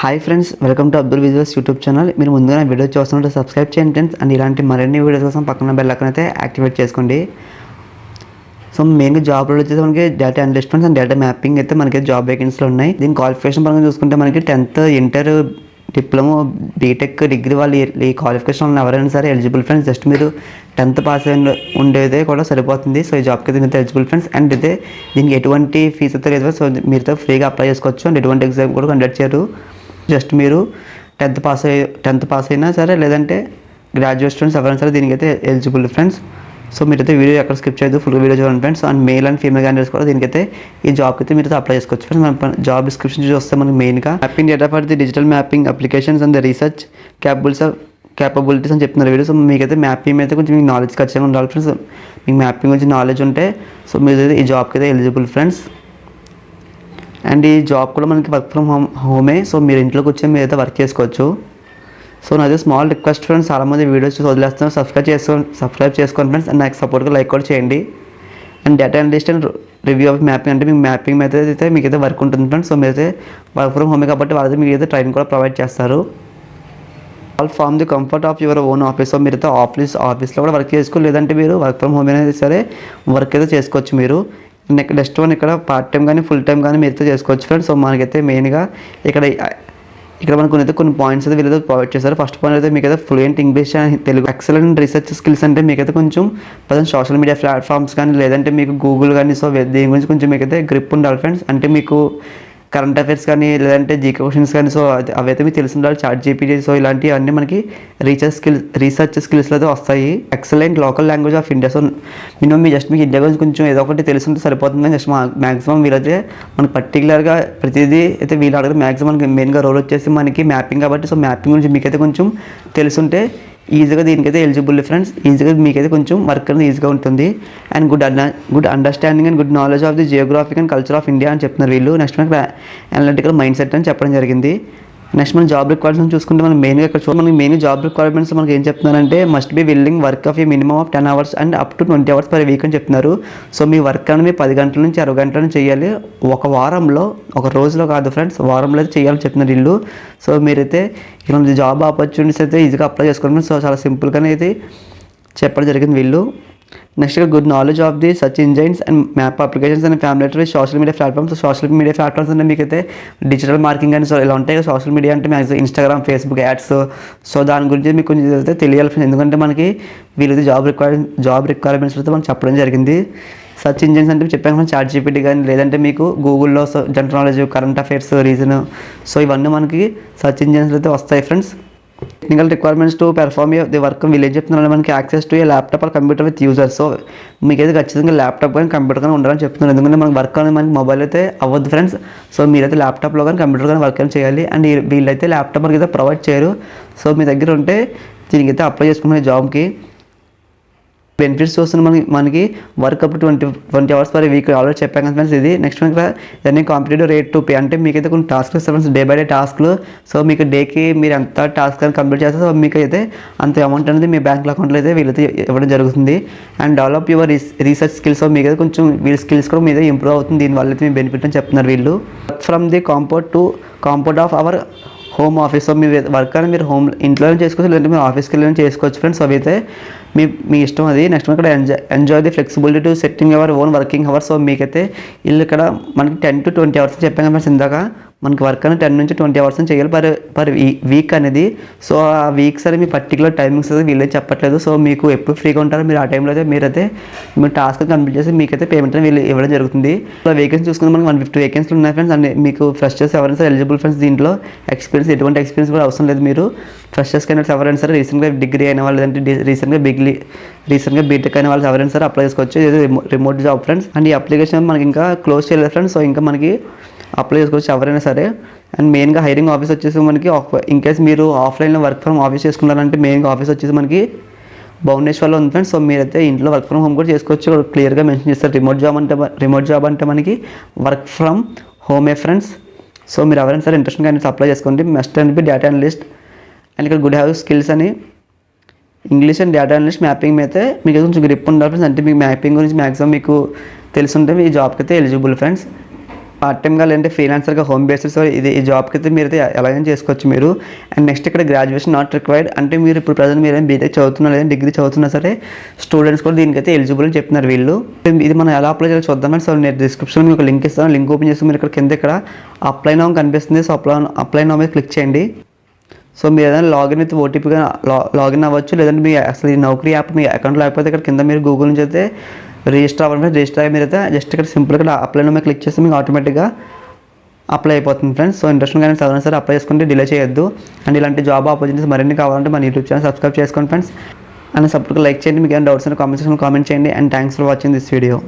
Hi friends, welcome to Abdul visuals YouTube channel. మీరు ముందుగా video చూస్తున్నట్టు సబ్స్క్రైబ్ చేయండి ఫ్రెండ్స్. అండ్ ఇలాంటి మరిన్ని వీడియోస్ కోసం పక్కన బెల్ ఐకాన్ అయితే యాక్టివేట్ చేసుకోండి. సో మెయిన్గా జాబ్ రోల్ వచ్చేసి మనకి data analyst and data mapping అయితే మనకి జాబ్ వేకెన్సీలో ఉన్నాయి. దీని క్వాలిఫికేషన్ పరంగా చూసుకుంటే మనకి 10th, inter, diploma, BTech, degree వాళ్ళు ఈ క్వాలిఫికేషన్ ఎవరైనా సరే ఎలిజిబుల్ ఫ్రెండ్స్. జస్ట్ మీరు 10th పాస్ అయిన ఉండేదే కూడా సరిపోతుంది. సో ఈ జాబ్కి అయితే మీరు ఎలిజిబుల్ ఫ్రెండ్స్. అండ్ అయితే దీనికి ఎటువంటి ఫీజు అయితే లేదు. సో మీరుతో ఫ్రీగా అప్లై చేసుకోవచ్చు. అండ్ ఎటువంటి ఎగ్జామ్ కూడా కండక్ట్ చేయరు. జస్ట్ మీరు 10th పాస్ అయినా సరే, లేదంటే గ్రాడ్యుయేట్ స్టూడెంట్స్ ఎవరైనా సరే దీనికైతే ఎలిజిబుల్ ఫ్రెండ్స్. సో మీరైతే వీడియో ఎక్కడ స్కిప్ చేయదు, ఫుల్ వీడియో చూడండి friends. And male and female candidates కూడా దీనికైతే ఈ జాబ్కి అయితే మీరు అప్లై చేసుకోవచ్చు ఫ్రెండ్స్. మన జాబ్ డిస్క్రిప్షన్ చూస్తే మనకి మెయిన్గా mapping data for the digital mapping applications and the research capabilities అని చెప్తున్నారు వీడియో. సో మీకైతే మ్యాపింగ్ అయితే కొంచెం మీకు నాలెడ్జ్ ఖచ్చితంగా ఉండాలి ఫ్రెండ్స్. మీకు మ్యాపింగ్ గురించి నాలెడ్జ్ ఉంటే సో మీరు ఈ జాబ్కి అయితే ఎలిజిబుల్ ఫ్రెండ్స్. అండ్ ఈ జాబ్ కూడా మనకి వర్క్ ఫ్రమ్ హోమే. సో మీరు ఇంట్లోకి వచ్చి మీరు అయితే వర్క్ చేసుకోవచ్చు. సో నాది స్మాల్ రిక్వెస్ట్ ఫ్రెండ్స్, చాలామంది వీడియోస్ చూసి వదిలేస్తున్నారు. సబ్స్క్రైబ్ చేసుకోండి ఫ్రెండ్స్. అండ్ నాకు సపోర్ట్గా లైక్ కూడా చేయండి. And data analyst and review of mapping అంటే మీకు మ్యాపింగ్ మెథడ్ అయితే మీకైతే వర్క్ ఉంటుంది ఫ్రెండ్స్. సో మీరైతే వర్క్ ఫ్రమ్ హోమే కాబట్టి వాళ్ళైతే మీకు అయితే ట్రైనింగ్ కూడా ప్రొవైడ్ చేస్తారు. All from the comfort of your own office. So మీరైతే ఆఫీస్లో కూడా వర్క్ చేసుకోవాలి, లేదంటే మీరు వర్క్ ఫ్రమ్ హోమ్ అనేది సరే వర్క్ అయితే చేసుకోవచ్చు మీరు. నెక్స్ట్ వన్ ఇక్కడ పార్ట్ టైం కానీ ఫుల్ టైం కానీ మీరైతే చేసుకోవచ్చు ఫ్రెండ్స్. సో మనకైతే మెయిన్గా ఇక్కడ మనకు కొన్ని పాయింట్స్ అయితే వీళ్ళైతే ప్రొవైడ్ చేస్తారు. ఫస్ట్ పాయింట్ అయితే మీకైతే fluent English and Telugu, excellent research skills అంటే మీకైతే కొంచెం ప్రజెంట్ సోషల్ మీడియా ప్లాట్ఫామ్స్ కానీ, లేదంటే మీకు గూగుల్ కానీ, సో దీని గురించి కొంచెం మీకైతే గ్రిప్ ఉండాలి ఫ్రెండ్స్. అంటే మీకు కరెంట్ అఫైర్స్ కానీ, లేదంటే జీకే క్వశ్చన్స్ కానీ, సో అవైతే మీకు తెలిసి ఉండాలి. చాట్ జీపీటీ, సో ఇలాంటివి అన్నీ మనకి రీసెర్చ్ స్కిల్స్లో అయితే వస్తాయి. Excellent local language of India. So minimum మీకు ఇండియా గురించి కొంచెం ఏదో ఒకటి తెలుసుంటే సరిపోతుంది. జస్ట్ మ్యాక్సిమం వీళ్ళైతే మనకి పర్టికులర్గా ప్రతిదీ అయితే వీళ్ళు అడగదు. మ్యాక్సిమం మనకి మెయిన్గా రోల్ వచ్చేసి మనకి మ్యాపింగ్ కాబట్టి, సో మ్యాపింగ్ గురించి మీకైతే కొంచెం తెలుసుంటే ఈజీగా దీనికైతే ఎలిజిబుల్ ఫ్రెండ్స్. ఈజీగా మీకైతే కొంచెం వర్క్ అనేది ఈజీగా ఉంటుంది. And good understanding and good knowledge of the Geographic and culture of India అని చెప్తున్నారు వీళ్ళు. నెక్స్ట్ మనకి అనలిటికల్ మైండ్ సెట్ అని చెప్పడం జరిగింది. నెక్స్ట్ మనం జాబ్ రిక్వైర్మెంట్స్ చూసుకుంటే మనం మెయిన్గా ఇక్కడ మనకి మెయిన్ జాబ్ రిక్వైర్మెంట్స్ మనకి ఏం చెప్తున్నారంటే must be willing work of A minimum of 10 hours and up to 20 hours per week అని చెప్తున్నారు. సో మీ వర్క్ అనేది 10 గంటల నుంచి 60 గంటల నుంచి చేయాలి. ఒక వారంలో, ఒక రోజులో కాదు ఫ్రెండ్స్, వారంలో అయితే చేయాలని చెప్తున్నారు వీళ్ళు. సో మీరైతే ఇలాంటి జాబ్ ఆపర్చునిటీస్ అయితే ఈజీగా అప్లై చేసుకోండి. సో చాలా సింపుల్గానే అయితే చెప్పడం జరిగింది వీళ్ళు. Next good knowledge of the search engines and map applications and family social media platforms. Social media platforms అంటే మీకైతే డిజిటల్ మార్కెటింగ్ అని సో ఇలా ఉంటాయి. సోషల్ మీడియా అంటే maximum Instagram, Facebook ads. So దాని గురించి మీకు కొంచెం అయితే తెలియాలి. ఎందుకంటే మనకి వీళ్ళైతే జాబ్ రిక్వైర్మెంట్స్ అయితే మనం చెప్పడం జరిగింది. సర్చ్ ఇంజన్స్ అంటే చెప్పాను చాట్ జీపీటీ కానీ, లేదంటే మీకు గూగుల్లో general knowledge, current affairs, reason, so ఇవన్నీ మనకి సర్చ్ ఇంజన్స్ అయితే వస్తాయి friends. Technical requirements to perform the work వీళ్ళు ఏం చెప్తున్నారు, మనకి access to A laptop or computer with user. So మీకైతే ఖచ్చితంగా ల్యాప్టాప్ కానీ కంప్యూటర్ కానీ ఉండాలని చెప్తున్నారు. ఎందుకంటే మనకి వర్క్ అనేది మనకి మొబైల్ అయితే అవ్వద్దు ఫ్రెండ్స్. సో మీరైతే ల్యాప్టాప్లో కానీ కంప్యూటర్ కానీ వర్క్ అని చేయాలి. అండ్ వీళ్ళైతే ల్యాప్టాప్ మనకి అయితే ప్రొవైడ్ చేయరు. సో మీ దగ్గర ఉంటే దీనికైతే అప్లై చేసుకునే జాబ్కి బెనిఫిట్స్ చూస్తున్న మనకి work up to 20 hours per week already చెప్పాను కదా ఫ్రెండ్స్. ఇది నెక్స్ట్ మనకి దాన్ని కాంపిటేటివ్ రేట్ టు పే అంటే మీకైతే కొన్ని టాస్క్లు ఇస్తారు ఫ్రెండ్స్, డే బై డే టాస్క్లు. సో మీకు డేకి మీరు ఎంత టాస్క్ అని కంప్లీట్ చేస్తే సో మీకు అయితే అంత అమౌంట్ అనేది మీ బ్యాంక్ అకౌంట్లో అయితే వీళ్ళైతే ఇవ్వడం జరుగుతుంది. And develop your research skills. So మీకైతే కొంచెం వీళ్ళ స్కిల్స్ కూడా మీద ఇంప్రూవ్ అవుతుంది. దీనివల్ల అయితే మీ బెనిఫిట్ అని చెప్తున్నారు వీళ్ళు. From the compound of our home office. So me work అని మీరు ఇంట్లోనే చేసుకోవచ్చు, లేదంటే మీరు ఆఫీస్కి వెళ్ళి చేసుకోవచ్చు ఫ్రెండ్స్. అవి అయితే మీ ఇష్టం అది. నెక్స్ట్ ఇక్కడ enjoy the flexibility to setting our own working hours. So మీకైతే వీళ్ళు ఇక్కడ మనకి 10 to 20 hours చెప్పాను కదా ఫ్రెండ్స్ ఇందాక. మనకి వర్క్ అనేది 10 నుంచి 20 hours చేయాలి పర్ వీక్ అనేది. సో ఆ వీక్స్ అనేది మీ పర్టికులర్ టైమింగ్స్ అయితే వీళ్ళే చెప్పట్లేదు. సో మీకు ఎప్పుడు ఫ్రీగా ఉంటారో మీరు ఆ టైంలో అయితే మీరైతే మీ టాస్క్ కంప్లీట్ చేసి మీకైతే పేమెంట్ అనేది వీళ్ళు ఇవ్వడం జరుగుతుంది. సో వేకెన్సీ చూసుకుంటే మనకి 150 వేకెన్సీలు ఉన్నాయి ఫ్రెండ్స్. అండ్ మీకు ఫ్రెషర్స్ ఎవరైనా సరే ఎలిజిబుల్ ఫ్రెండ్స్. దీంట్లో ఎటువంటి ఎక్స్పీరియన్స్ కూడా అవసరం లేదు. మీరు ఫ్రెషర్స్ క్యాండిడేట్స్ ఎవరైనా సరే రీసెంట్గా డిగ్రీ అయిన వాళ్ళు, లేదంటే రీసెంట్గా బీటెక్ అయిన వాళ్ళు ఎవరైనా సరే అప్లై చేసుకోవచ్చు. ఇది రిమోట్ జాబ్ ఫ్రెండ్స్. అండ్ ఈ అప్లికేషన్ మనకి ఇంకా క్లోజ్ చేయలేదు ఫ్రెండ్స్. సో ఇంకా మనకి అప్లై చేసుకోవచ్చు ఎవరైనా సరే. అండ్ మెయిన్గా హైరింగ్ ఆఫీస్ వచ్చేసి మనకి ఇన్కేస్ మీరు ఆఫ్లైన్లో వర్క్ ఫ్రమ్ ఆఫీస్ చేసుకున్నారంటే మెయిన్గా ఆఫీస్ వచ్చేసి మనకి భువనేశ్వర్లో ఉంది ఫ్రెండ్స్. సో మీరైతే ఇంట్లో వర్క్ ఫ్రమ్ హోమ్ కూడా చేసుకోవచ్చు. క్లియర్గా మెన్షన్ చేస్తారు. రిమోట్ జాబ్ అంటే మనకి వర్క్ ఫ్రమ్ హోమే ఫ్రెండ్స్. సో మీరు ఎవరైనా సరే ఇంట్రెస్ట్ కానీ అప్లై చేసుకోండి. Must and be data analyst. And ఇక్కడ గుడ్ హ్యావ్ స్కిల్స్ అని English and data analyst mapping అయితే మీకు కొంచెం గ్రిప్ ఉండాలి ఫ్రెండ్స్. అంటే మీకు మ్యాపింగ్ గురించి మ్యాక్సిమం మీకు తెలుసుంటే మీ జాబ్కి అయితే ఎలిజిబుల్ ఫ్రెండ్స్. పార్ట్ టైమ్గా లేదంటే ఫ్రీలాన్సర్గా హోమ్ బేసిస్ ఈ జాబ్కి అయితే మీరైతే ఎలాగైనా చేసుకోవచ్చు మీరు. అండ్ నెక్స్ట్ ఇక్కడ గ్రాడ్యుయేషన్ నాట్ రిక్వైర్డ్, అంటే మీరు ఇప్పుడు ప్రజెంట్ మీరు బీటెక్ చదువుతున్నా లేదా డిగ్రీ చదువుతున్నా సరే స్టూడెంట్స్ కూడా దీనికైతే ఎలిజిబుల్ అని చెప్తున్నారు వీళ్ళు. ఇది మనం ఎలా అప్లై చేయాలో చూద్దాం. సో నేను డిస్క్రిప్షన్లో మీకు లింక్ ఇస్తాను, లింక్ ఓపెన్ చేసి మీరు ఇక్కడ అప్లై నౌ కనిపిస్తుంది. సో అప్లై నౌ మీద క్లిక్ చేయండి. సో మీరు ఏదైనా లాగిన్ అయితే ఓటీపీగా లాగిన్ అవ్వచ్చు, లేదంటే మీ అసలు ఈ నౌకరీ యాప్ మీ అకౌంట్ లేకపోతే ఇక్కడ కింద మీరు గూగుల్ నుంచి అయితే రిజిస్టర్ అవ్వాలంటే రిజిస్టర్ అయ్యి మీరు అయితే జస్ట్ ఇక్కడ సింపుల్గా అప్లై నౌ మీద క్లిక్ చేస్తే మీకు ఆటోమేటిక్గా అప్లై అయిపోతుంది ఫ్రెండ్స్. సో ఇంట్రెస్ట్ కానీ చదవడం సరే అప్లై చేసుకుంటే డిలే చేయొద్దు. అండ్ ఇలాంటి జాబ్ ఆపర్చునిటీస్ మరిన్ని కావాలంటే మన యూట్యూబ్ ఛానల్ సబ్స్క్రైబ్ చేసుకోండి ఫ్రెండ్స్. అండ్ సపోర్ట్గా లైక్ చేయండి. మీకు ఏమైనా డౌట్స్ కామెంట్ చేయండి. And thanks for watching this video.